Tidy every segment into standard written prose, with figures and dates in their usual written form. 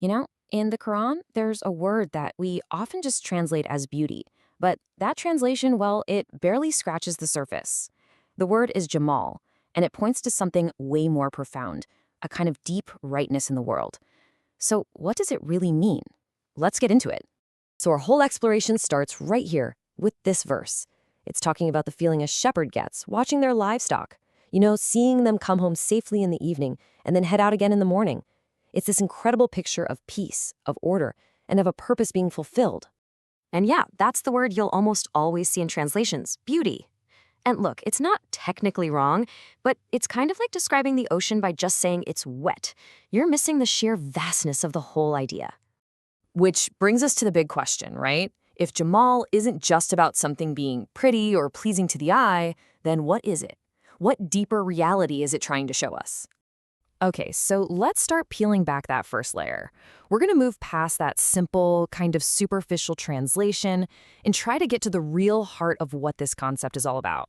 In the Quran, there's a word that we often just translate as beauty, but that translation, well, it barely scratches the surface. The word is Jamal, and it points to something way more profound, a kind of deep rightness in the world. So, what does it really mean? Let's get into it. So, our whole exploration starts right here with this verse. It's talking about the feeling a shepherd gets watching their livestock, seeing them come home safely in the evening and then head out again in the morning. It's this incredible picture of peace, of order, and of a purpose being fulfilled. And yeah, that's the word you'll almost always see in translations, beauty. And look, it's not technically wrong, but it's kind of like describing the ocean by just saying it's wet. You're missing the sheer vastness of the whole idea. Which brings us to the big question, right? If Jamal isn't just about something being pretty or pleasing to the eye, then what is it? What deeper reality is it trying to show us? Okay, so let's start peeling back that first layer. We're going to move past that simple, kind of superficial translation and try to get to the real heart of what this concept is all about.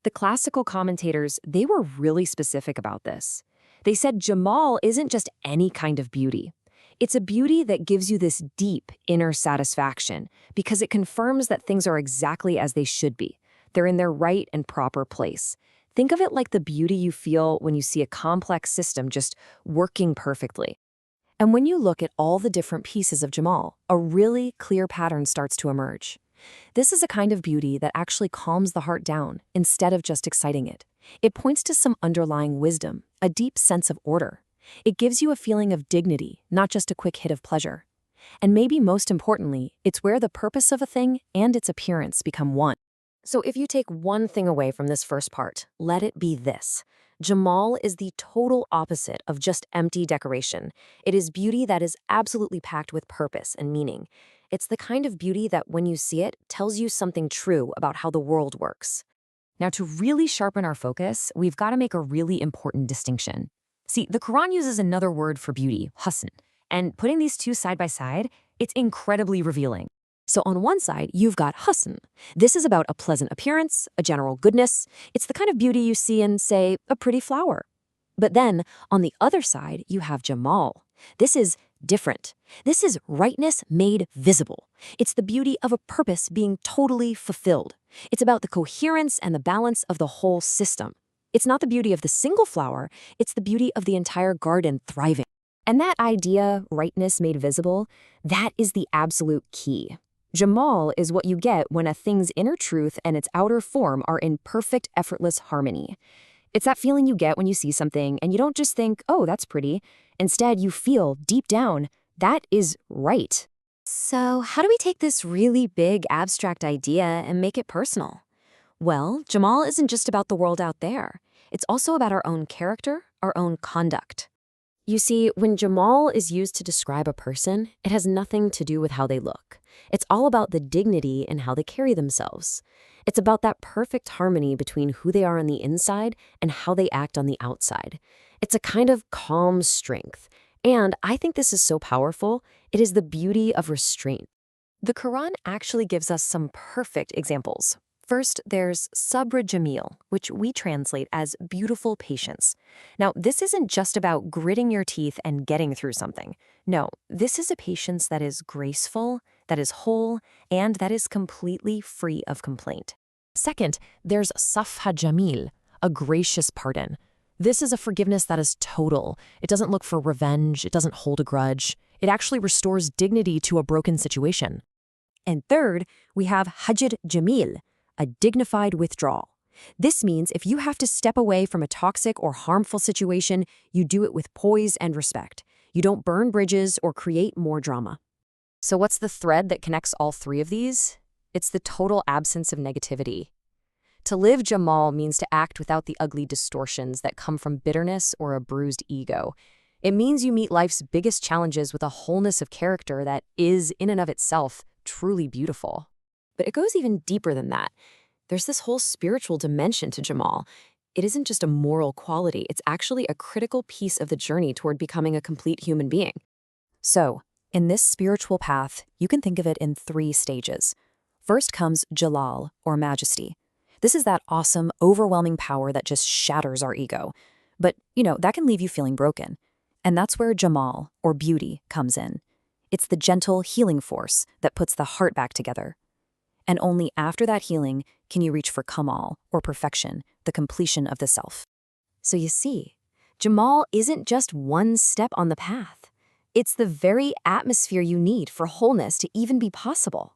The classical commentators, they were really specific about this. They said Jamal isn't just any kind of beauty. It's a beauty that gives you this deep inner satisfaction because it confirms that things are exactly as they should be. They're in their right and proper place. Think of it like the beauty you feel when you see a complex system just working perfectly. And when you look at all the different pieces of Jamal, a really clear pattern starts to emerge. This is a kind of beauty that actually calms the heart down instead of just exciting it. It points to some underlying wisdom, a deep sense of order. It gives you a feeling of dignity, not just a quick hit of pleasure. And maybe most importantly, it's where the purpose of a thing and its appearance become one. So if you take one thing away from this first part, let it be this. Jamal is the total opposite of just empty decoration. It is beauty that is absolutely packed with purpose and meaning. It's the kind of beauty that when you see it, tells you something true about how the world works. Now, to really sharpen our focus, we've got to make a really important distinction. See, the Quran uses another word for beauty, husn, and putting these two side by side, it's incredibly revealing. So on one side, you've got husn. This is about a pleasant appearance, a general goodness. It's the kind of beauty you see in, say, a pretty flower. But then, on the other side, you have Jamal. This is different. This is rightness made visible. It's the beauty of a purpose being totally fulfilled. It's about the coherence and the balance of the whole system. It's not the beauty of the single flower, it's the beauty of the entire garden thriving. And that idea, rightness made visible, that is the absolute key. Jamal is what you get when a thing's inner truth and its outer form are in perfect, effortless harmony. It's that feeling you get when you see something and you don't just think, oh, that's pretty. Instead, you feel, deep down, that is right. So how do we take this really big, abstract idea and make it personal? Well, Jamal isn't just about the world out there. It's also about our own character, our own conduct. You see, when Jamal is used to describe a person, it has nothing to do with how they look. It's all about the dignity and how they carry themselves. It's about that perfect harmony between who they are on the inside and how they act on the outside. It's a kind of calm strength. And I think this is so powerful, it is the beauty of restraint. The Quran actually gives us some perfect examples. First, there's sabr jamil, which we translate as beautiful patience. Now, this isn't just about gritting your teeth and getting through something. No, this is a patience that is graceful, that is whole, and that is completely free of complaint. Second, there's safha jamil, a gracious pardon. This is a forgiveness that is total. It doesn't look for revenge, it doesn't hold a grudge. It actually restores dignity to a broken situation. And third, we have hajr jamil, a dignified withdrawal. This means if you have to step away from a toxic or harmful situation, you do it with poise and respect. You don't burn bridges or create more drama. So what's the thread that connects all three of these? It's the total absence of negativity. To live Jamal means to act without the ugly distortions that come from bitterness or a bruised ego. It means you meet life's biggest challenges with a wholeness of character that is, in and of itself, truly beautiful. But it goes even deeper than that. There's this whole spiritual dimension to Jamal. It isn't just a moral quality, it's actually a critical piece of the journey toward becoming a complete human being. So, in this spiritual path, you can think of it in 3 stages. First comes Jalal, or majesty. This is that awesome, overwhelming power that just shatters our ego. But, that can leave you feeling broken. And that's where Jamal, or beauty, comes in. It's the gentle healing force that puts the heart back together. And only after that healing can you reach for Kamal, or perfection, the completion of the self. So you see, Jamal isn't just one step on the path. It's the very atmosphere you need for wholeness to even be possible.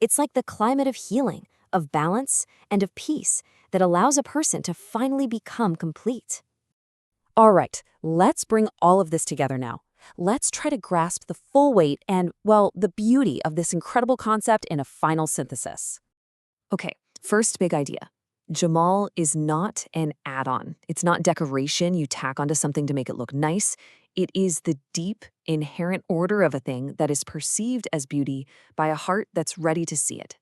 It's like the climate of healing, of balance, and of peace that allows a person to finally become complete. All right, let's bring all of this together now. Let's try to grasp the full weight and, well, the beauty of this incredible concept in a final synthesis. Okay, first big idea. Jamal is not an add-on. It's not decoration you tack onto something to make it look nice. It is the deep, inherent order of a thing that is perceived as beauty by a heart that's ready to see it.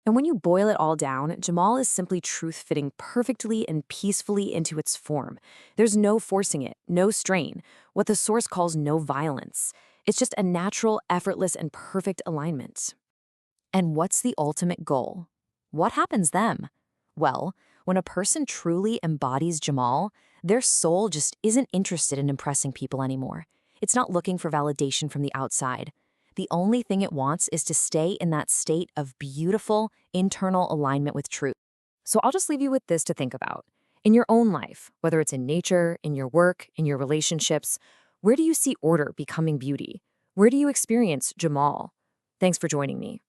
And when you boil it all down, Jamal is simply truth fitting perfectly and peacefully into its form. There's no forcing it, no strain, what the source calls no violence. It's just a natural, effortless, and perfect alignment. And what's the ultimate goal? What happens then? Well, when a person truly embodies Jamal, their soul just isn't interested in impressing people anymore. It's not looking for validation from the outside. The only thing it wants is to stay in that state of beautiful, internal alignment with truth. So I'll just leave you with this to think about. In your own life, whether it's in nature, in your work, in your relationships, where do you see order becoming beauty? Where do you experience Jamal? Thanks for joining me.